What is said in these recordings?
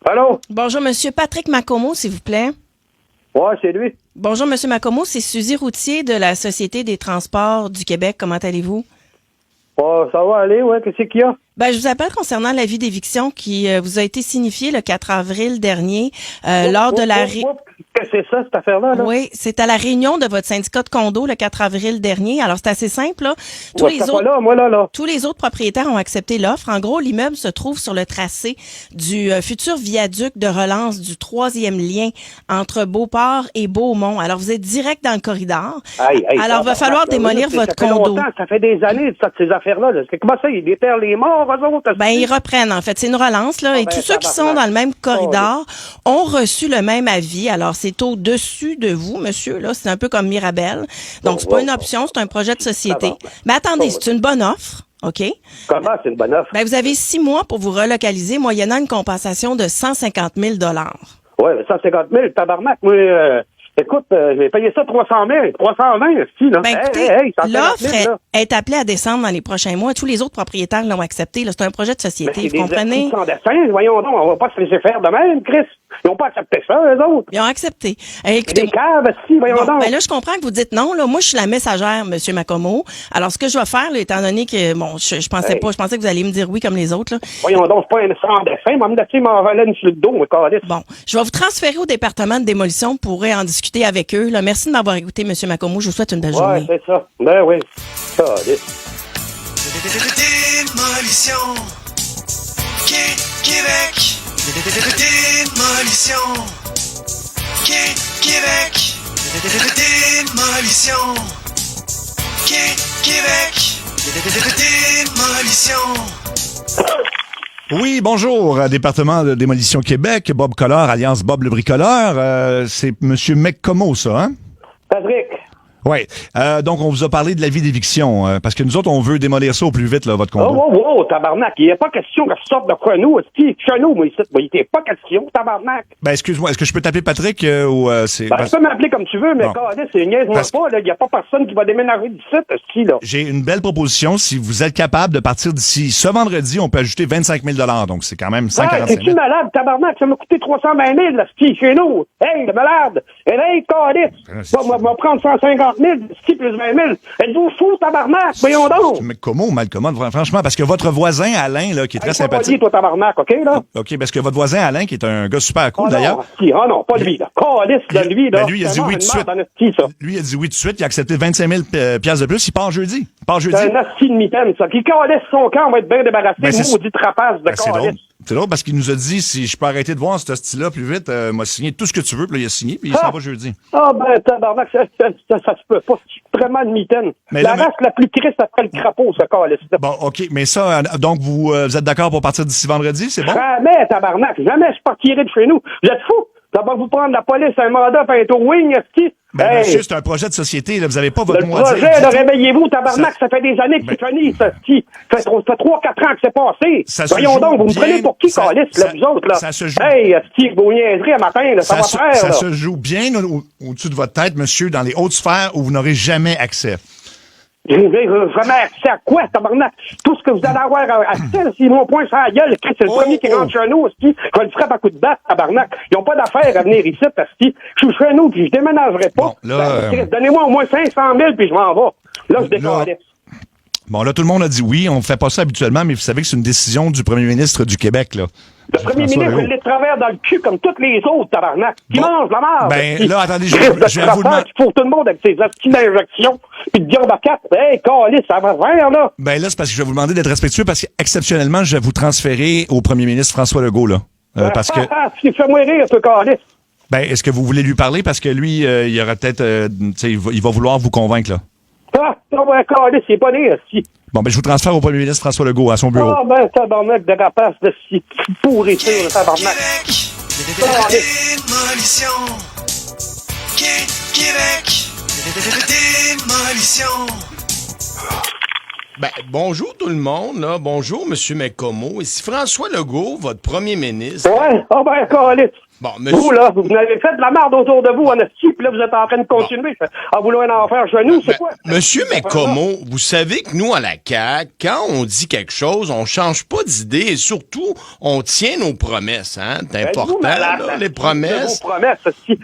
Allô? Bonjour, Monsieur Patrick Macomo, s'il vous plaît. Ouais, c'est lui. Bonjour, Monsieur Macomo, c'est Suzy Routier de la Société des transports du Québec. Comment allez-vous? Oh, ça va aller, ouais. Qu'est-ce qu'il y a? Je vous appelle concernant l'avis d'éviction qui vous a été signifié le 4 avril dernier lors de la... Qu'est-ce que c'est ça, cette affaire-là? Là? Oui, c'est à la réunion de votre syndicat de condo le 4 avril dernier. Alors, c'est assez simple, là. Tous les autres propriétaires ont accepté l'offre. En gros, l'immeuble se trouve sur le tracé du futur viaduc de relance du 3e lien entre Beauport et Beaumont. Alors, vous êtes direct dans le corridor. Alors, il va falloir démolir votre condo. Ça fait des années, ces affaires-là. Comment ça, ils déterrent les morts, eux autres? Ils reprennent, en fait. C'est une relance, là. Et tous ceux qui sont dans le même corridor ont reçu le même avis. Alors, c'est au-dessus de vous, monsieur, là. C'est un peu comme Mirabel. Donc, c'est pas une option, c'est un projet de société. Mais attendez, c'est une bonne offre. OK? Comment c'est une bonne offre? Vous avez 6 mois pour vous relocaliser, moyennant une compensation de 150 000 Oui, mais 150 000, tabarnak. Moi, écoute, je vais payer ça 300 000. 320, ici, là. Écoutez, l'offre est appelée à descendre dans les prochains mois. Tous les autres propriétaires l'ont accepté. C'est un projet de société, vous comprenez? Sans dessin, voyons donc, on va pas se laisser faire de même, Chris. Ils n'ont pas accepté ça, eux autres. Ils ont accepté. Écoutez, des caves, si, voyons donc. Là, je comprends que vous dites non. Là, moi, je suis la messagère, M. Macomo. Alors, ce que je vais faire, là, étant donné que, je pensais pas, je pensais que vous alliez me dire oui comme les autres. Là. Voyons donc, c'est pas un sans dessin. Moi, me m'envoler une sur le dos, moi, câlisse. Bon, je vais vous transférer au département de démolition. Vous pourrez en discuter avec eux. Là. Merci de m'avoir écouté, M. Macomo. Je vous souhaite une belle journée. Ouais, c'est ça. Ben oui. Câlisse. Démolition. Québec. Démolition. Québec. Démolition. Québec. Démolition. Oui, bonjour, département de démolition Québec, Bob Collard, Alliance Bob le bricoleur. C'est Monsieur Macomo, ça, hein? Patrick. Oui. Donc, on vous a parlé de l'avis d'éviction, parce que nous autres, on veut démolir ça au plus vite, là, votre condo. Oh, tabarnak. Il n'y a pas question que je sorte de chez nous. Chez nous, moi, ici. Il n'y a pas question, tabarnak. Excuse-moi, est-ce que je peux t'appeler Patrick ou c'est... tu peux m'appeler comme tu veux, mais c'est niaise-moi pas, là. Il n'y a pas personne qui va déménager d'ici, là. J'ai une belle proposition. Si vous êtes capable de partir d'ici ce vendredi, on peut ajouter 25 000 $. Donc, c'est quand même 145 000. Es-tu malade, tabarnak? Ça m'a coûté 320 000, là, chez nous. Hey, le malade. Hey, câlisse. Moi, prendre 150 000, plus 20 000. Êtes-vous fou, tabarnak? Voyons donc. Mais comment, mal commode, franchement, parce que votre voisin, Alain, là, qui est très sympathique. Toi, tabarnak, OK, là? OK, parce que votre voisin, Alain, qui est un gars super cool, d'ailleurs. Non, pas lui, là. Câlisse de lui, là. Lui, il a dit oui tout de suite. Lui, il a dit oui tout de suite. Il a accepté 25 000 $ de plus. Il part jeudi. C'est un hostie de mitaine, ça. Puis câlisse son camp, on va être bien débarrassé. Maudit trapace de câlisse. C'est drôle parce qu'il nous a dit si je peux arrêter de voir ce style-là plus vite, m'a signé tout ce que tu veux, puis là, il a signé, puis il s'en va jeudi. Tabarnak, ça se peut pas. C'est vraiment une mitaine. Race la plus triste après le crapaud, ce câlisse. Bon, OK, mais ça, donc vous êtes d'accord pour partir d'ici vendredi, c'est bon? Jamais, tabarnak, jamais je partirai de chez nous. Vous êtes fous? Ça va vous prendre la police, un mandat, puis un towing, monsieur, c'est un projet de société, là, vous avez pas votre mot à dire. Le projet, là, réveillez-vous, tabarnak, ça fait des années que c'est fini, ça, Ça fait 3-4 ans que c'est passé. Voyons donc, vous me prenez pour qui, calice, là, vous autres, là? Ça se joue. Hey, vos niaiseries à matin, là, ça va faire, ça se joue bien au-dessus de votre tête, monsieur, dans les hautes sphères où vous n'aurez jamais accès. Jamais accès à quoi, tabarnak? Tout ce que vous allez avoir accès, c'est mon point sur la gueule. C'est le premier qui rentre chez nous, je vais le frapper à coups de batte, tabarnak. Ils n'ont pas d'affaire à venir ici, parce que je suis chez nous, puis je déménagerai pas. Bon, là, donnez-moi au moins 500 000, puis je m'en vais. Là, je décolle. Bon, là, tout le monde a dit oui. On ne fait pas ça habituellement, mais vous savez que c'est une décision du premier ministre du Québec, là. Le premier ministre, il les travers dans le cul comme tous les autres, tabarnak. Qui mangent la merde. Là, attendez, je vais vous demander. Pour tout le monde avec ses astuces d'injection, puis de diable à 4. Hey, câlisse, ça va faire, là. Là, c'est parce que je vais vous demander d'être respectueux, parce qu'exceptionnellement, je vais vous transférer au premier ministre François Legault, là. Parce que. Fais-moi rire, ce câlisse. Est-ce que vous voulez lui parler? Parce que lui, il y aura peut-être, il va vouloir vous convaitre, là. Câlisse, c'est pas né, si. Bon, je vous transfère au premier ministre François Legault à son bureau. Tabarnak de rapace de si pourriture, tabarnak. Démolition. Québec. Démolition. Bonjour tout le monde, là. Bonjour, M. Macomo. Ici François Legault, votre premier ministre. Ouais, câlisse. Bon, monsieur... Vous, là, vous avez fait de la merde autour de vous, en esti, puis là, vous êtes en train de continuer à vouloir en faire chez nous, c'est quoi? Monsieur McComo, vous savez que nous, à la CAQ, quand on dit quelque chose, on change pas d'idée et surtout, on tient nos promesses, hein? C'est important, là, les promesses. Vos promesses, si,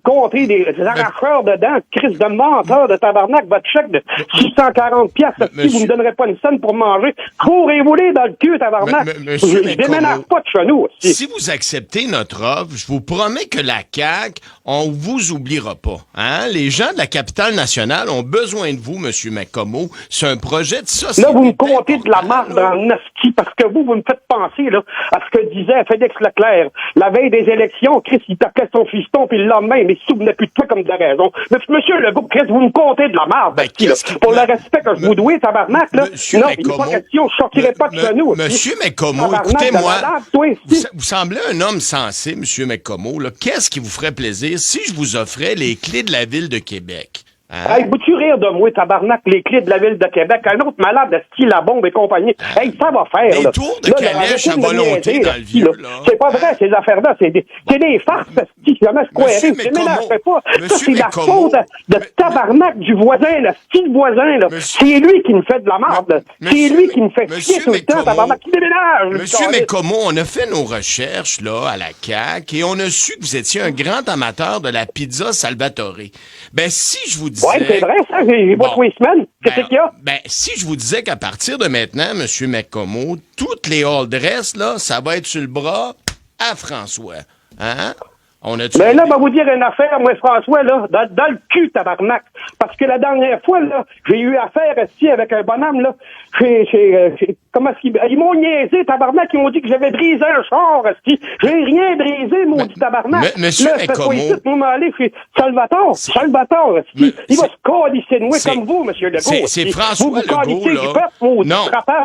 comptez des arracheurs dedans, Christ de menteur de tabarnak, votre chèque de 640 piastres, si vous ne donnerez pas une scène pour manger, courez-vous-les dans le cul, tabarnak. Je déménage pas de chez nous. Si vous acceptez notre offre, je vous promets que la CAQ, on vous oubliera pas. Hein? Les gens de la capitale nationale ont besoin de vous, Monsieur McComo. C'est un projet de société. Là, vous me comptez de la marde dans le nasty, parce que vous me faites penser là, à ce que disait Félix Leclerc. La veille des élections, Chris, il tapait son fiston, puis le lendemain, mais il se souvenait plus de toi comme de raison. Mais monsieur Legault, Chris, vous me comptez de la marde, pour le respect que je vous dois, tabarnak, là. Non, il n'est pas question, je sortirai pas de chez nous. Monsieur McComo, écoutez-moi. Vous semblez un homme sensé, Monsieur McComo, là. Qu'est-ce qui vous ferait plaisir si je vous offrais les clés de la ville de Québec? Hein? Hey, vous-tu rire de moi, tabarnak, les clés de la ville de Québec? Un autre malade de style la bombe et compagnie. Hey, ça va faire, des tours de calèche à volonté dans le vieux, là. C'est pas vrai, ces affaires-là. C'est des farces, si jamais je croirais. Je déménagerais pas. Ça, c'est la faute de tabarnak du voisin, le style voisin, là. C'est lui qui me fait de la merde, c'est lui qui me fait chier tout le temps, tabarnak, qui déménage. Monsieur McComo, on a fait nos recherches, là, à la CAQ, et on a su que vous étiez un grand amateur de la pizza Salvatore. Ben, si je vous disais... Ouais, c'est vrai, ça, j'ai pas 3 semaines. Qu'est-ce qu'il y a? Ben, si je vous disais qu'à partir de maintenant, Monsieur McComo, toutes les all dress, là, ça va être sur le bras à François. Hein? Ben là, va vous dire une affaire, moi, François, là, dans le cul, tabarnak. Parce que la dernière fois, là, j'ai eu affaire ici avec un bonhomme, là. Comment est-ce qu'ils... Ils m'ont niaisé, tabarnak, ils m'ont dit que j'avais brisé un char, ici. J'ai rien brisé, maudit tabarnak. Monsieur McComo... Là, je vais aller chez Salvatore, ici. Il va se coalisser de moi comme vous, Monsieur Legault. C'est François Legault, là. Non,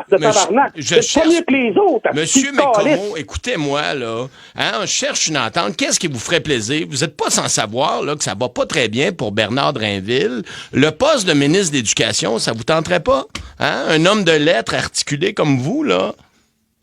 de tabarnak. C'est pas mieux que les autres. Monsieur McComo, écoutez-moi, là. Hein, on cherche une entente. Qu'est-ce qui vous ferait plaisir? Vous êtes pas sans savoir, là, que ça va pas très bien pour Bernard Drinville. Le poste de ministre de l'Éducation, ça vous tenterait pas? Hein? Un homme de lettres articulé comme vous, là?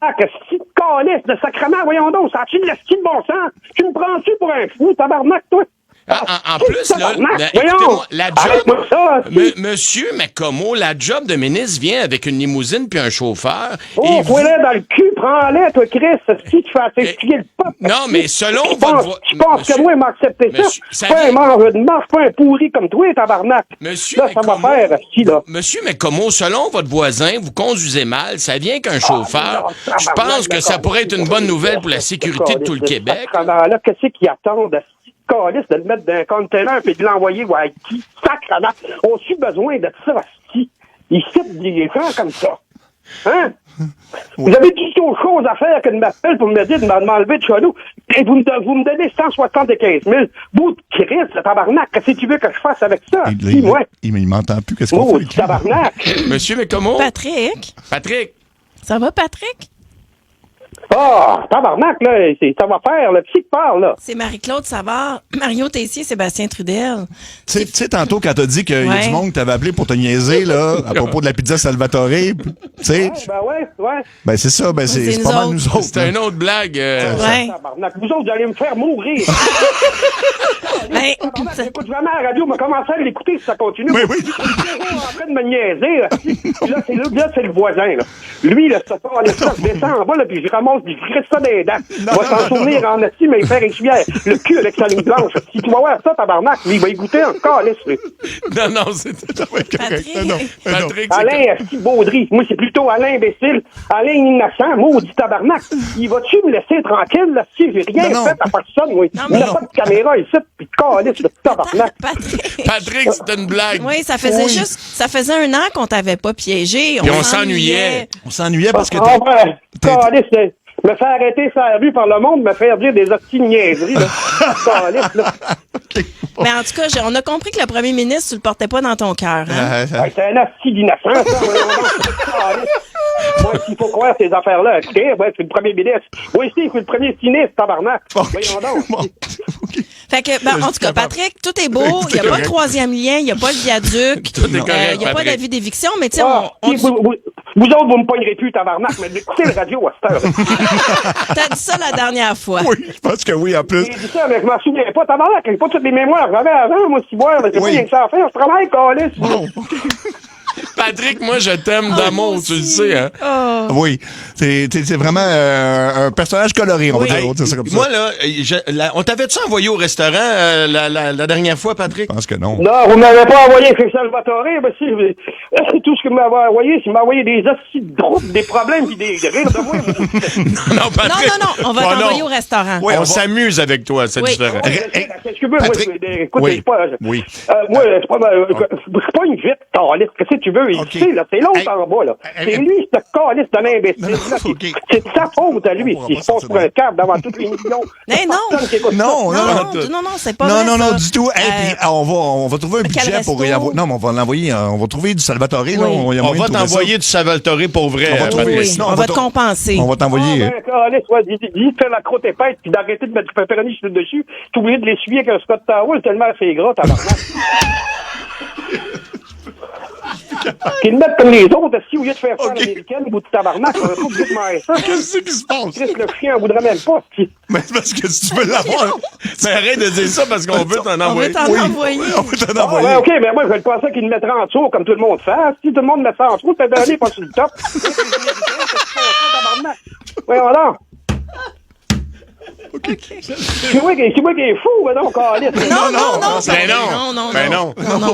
Ah, que si de calice de sacrement, voyons donc, ça a-tu de la style bon sens? Tu me prends-tu pour un fou, tabarnak, toi? En plus, là, écoutez-moi, la job, Monsieur McComo, la job de ministre vient avec une limousine puis un chauffeur. Oh, toi-là, dans le cul, prends-les, toi, Chris, si tu fais t'expliquer le pop. Non, mais selon votre... Tu penses que moi, il m'a accepté ça? Pas un mange de marche, pas un pourri comme toi, tabarnak. Monsieur là, ça va faire, là. Monsieur McComo, selon votre voisin, vous conduisez mal, ça vient qu'un chauffeur. Je pense que ça pourrait être une bonne nouvelle pour la sécurité de tout le Québec. Là, qu'est-ce qu'ils attendent? Calice de le mettre dans un conteneur et de l'envoyer à qui? Sacrement! On a besoin de ça, ici. Ils citent des gens comme ça. Hein? Vous avez tout autre chose à faire que de m'appeler pour me dire de m'enlever de chez nous. Et vous me donnez 175 000. Bout de Christ, le tabarnak. Qu'est-ce que tu veux que je fasse avec ça? Il m'entend plus. Qu'est-ce qu'on fait? Tabarnak! Monsieur McComo? Patrick? Ça va, Patrick? Ah, tabarnak, là, ça va faire, le petit qui parle, là. C'est Marie-Claude Savard, Mario Tessier, Sébastien Trudel. Tu sais, tantôt, quand t'as dit qu'il y a du monde que t'avais appelé pour te niaiser, là, à propos de la pizza Salvatore, tu sais. Ouais. Ben, c'est ça, c'est pas mal nous autres. C'est une autre blague. Tabarnak, vous autres, vous allez me faire mourir. J'écoute jamais la radio, mais commencé à l'écouter si ça continue. Oui. Je suis en train de me niaiser, là, c'est le voisin, là. Lui, là, ça descend en bas, là, puis je ramasse, puis je crisse ça des dents. Il va s'en souvenir en assis, mais il fait essuyer le cul avec sa ligne blanche. Si tu vas voir ça, tabarnak, il va y goûter encore, laisse. Non, c'est Patrick. Alain Baudry. Moi, c'est plutôt Alain imbécile. Alain innocent, maudit tabarnak. Il va-tu me laisser tranquille, là, si j'ai rien fait à personne, moi? Il n'a pas de caméra ici, puis calisse, le tabarnak. Patrick, c'est une blague. Oui, ça faisait 1 an qu'on t'avait pas piégé. Puis on s'ennuyait. On s'ennuyait parce que calisse, me faire arrêter sur la rue par le monde, me faire dire des hosties de niaiseries, là. Calisse, là. Mais en tout cas, on a compris que le premier ministre, tu le portais pas dans ton cœur. Hein? C'est un hostie d'innocent, ça. Moi, s'il faut croire ces affaires-là, écoutez, c'est le premier ministre. Moi, ici, c'est le premier sinistre, tabarnak. Voyons donc. Fait que, ben, en tout cas, Patrick, tout est beau. Il n'y a pas de troisième lien, il n'y a pas le viaduc. Tout est correct, il n'y a pas Patrick. d'avis d'éviction, mais tu sais, vous autres, vous me pognerez plus, tabarnak, mais écoutez le radio à cette heure. t'as dit ça la dernière fois. Oui, je pense que oui, en plus. J'ai dit ça, mais je m'en souviens pas, tabarnak, j'ai pas toutes les mémoires. J'avais avant, moi, si boire, mais c'est pas rien que ça à faire. Je travaille, câlisse. Patrick, moi, je t'aime d'amour, tu le sais, hein? Oh. Oui, c'est vraiment un personnage coloré, on va dire ça comme ça. Moi, là, on t'avait-tu envoyé au restaurant la dernière fois, Patrick? Je pense que non. Non, vous m'avez pas envoyé Félix Salvatore, ben si, tout ce que vous m'avez envoyé, c'est m'envoyer des hosties de drôles, des problèmes pis des rires de moi. Non, Patrick. Non, on va t'envoyer au restaurant. Oui, on s'amuse avec toi, c'est différent. Qu'est-ce que tu veux, Patrick, moi, écoute, oui, c'est pas, oui. moi, c'est pas une vite, calice, qu'est-ce que tu veux, il sait, là, c'est l'autre en bas, là. C'est lui, ce calice de l'imbécile, là, c'est de sa faute à lui, s'il se passe pour un câble devant toutes les millions. Mais Non, c'est pas vrai. Non, ça. du tout. Hey, puis on va trouver un budget pour y envoyer. Non, mais on va l'envoyer. On va trouver du Salvatore. Là, On va t'envoyer du Salvatore pour vrai. On va trouver. Oui, Sinon, on va te compenser. On va t'envoyer. Dis de faire la croûte épaisse puis d'arrêter de mettre du pepperoni sur le dessus. T'es obligé de l'essuyer avec un Scott Towel tellement c'est gras, tabarnak. Qu'ils le mettent comme les autres, si au lieu de faire ça à l'américaine, au bout de tabarnak, on va pas obligé de manger ça. Qu'est-ce qui se passe? Chris, le chien, on voudrait même pas. Mais c'est parce que si tu veux l'avoir. Mais arrête de dire ça parce qu'on veut t'en envoyer. On veut t'en envoyer. On veut t'en Ah, envoyer. ouais, OK, mais moi, je pensais qu'ils le mettraient en dessous, comme tout le monde fait. Si tout le monde met ça en dessous, le pepperoni pas sur le top. Ouais, voilà. C'est moi qui est fou, mais non, calice. Non,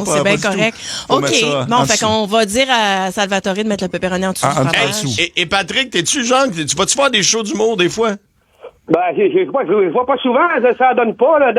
c'est bien correct. OK, bon, fait qu'on va dire à Salvatore de mettre le pepperoni en dessous du fromage. Et Patrick, t'es-tu genre, tu vas-tu faire des shows d'humour des fois? Ben, je vois pas souvent, ça donne pas, là.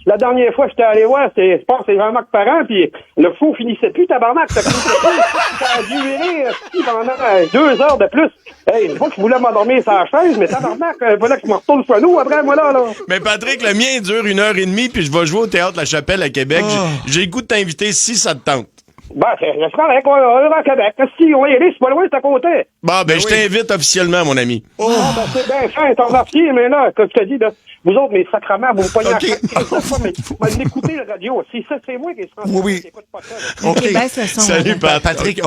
La dernière fois, j'étais allé voir, je pense que c'est Jean-Marc Parent, puis le fou finissait plus, tabarnak, ça finissait plus. Ça a duré pendant 2 heures de plus. Hey, c'est pas que je voulais m'endormir sur la chaise, mais tabarnak, il fallait que je me retourne sur nous après, moi, là. Mais Patrick, le mien dure 1h30, puis je vais jouer au Théâtre La Chapelle à Québec. J'ai le goût de t'inviter si ça te tente. Ben, c'est correct, on est à Québec. Si on va y aller, c'est pas loin, c'est à côté. Bon, je t'invite officiellement, mon ami. Ben, c'est bien fin, t'en remercie, mais là, comme je te dis, là, vous autres, mes sacrements, vous me pognez à chaque écoutez la radio. Si ça, c'est moi qui est Oui. Écoute pas ça, là. OK. Baisse le son, Salut, là. Patrick.